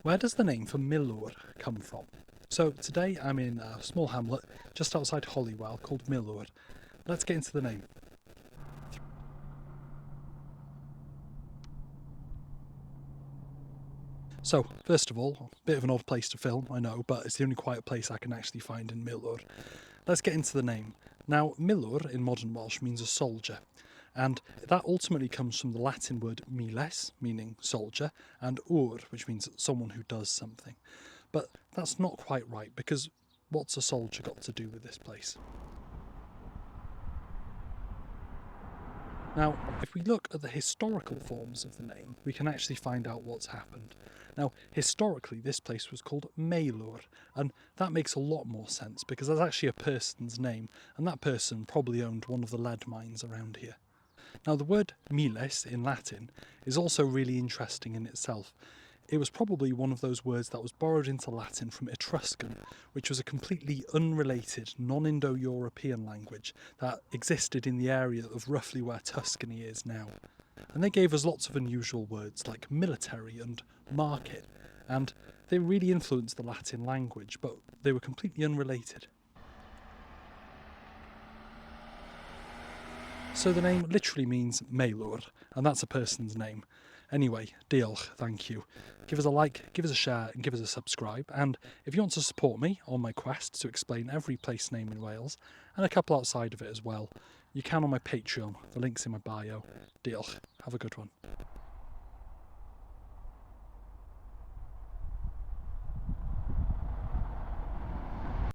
Where does the name for Milwr come from? So today I'm in a small hamlet just outside Holywell called Milwr. Let's get into the name. So, first of all, a bit of an odd place to film, I know, but it's the only quiet place I can actually find in Milwr. Let's get into the name. Now, Milwr in modern Welsh means a soldier, and that ultimately comes from the Latin word miles, meaning soldier, and ur, which means someone who does something. But that's not quite right, because what's a soldier got to do with this place? Now, if we look at the historical forms of the name, we can actually find out what's happened. Now, historically, this place was called Milwr, and that makes a lot more sense because that's actually a person's name, and that person probably owned one of the lead mines around here. Now, the word miles in Latin is also really interesting in itself. It was probably one of those words that was borrowed into Latin from Etruscan, which was a completely unrelated, non-Indo-European language that existed in the area of roughly where Tuscany is now. And they gave us lots of unusual words like military and market, and they really influenced the Latin language, but they were completely unrelated. So the name literally means Milwr, and that's a person's name. Anyway, diolch, thank you. Give us a like, give us a share, and give us a subscribe. And if you want to support me on my quest to explain every place name in Wales, and a couple outside of it as well, you can on my Patreon. The link's in my bio. Diolch. Have a good one.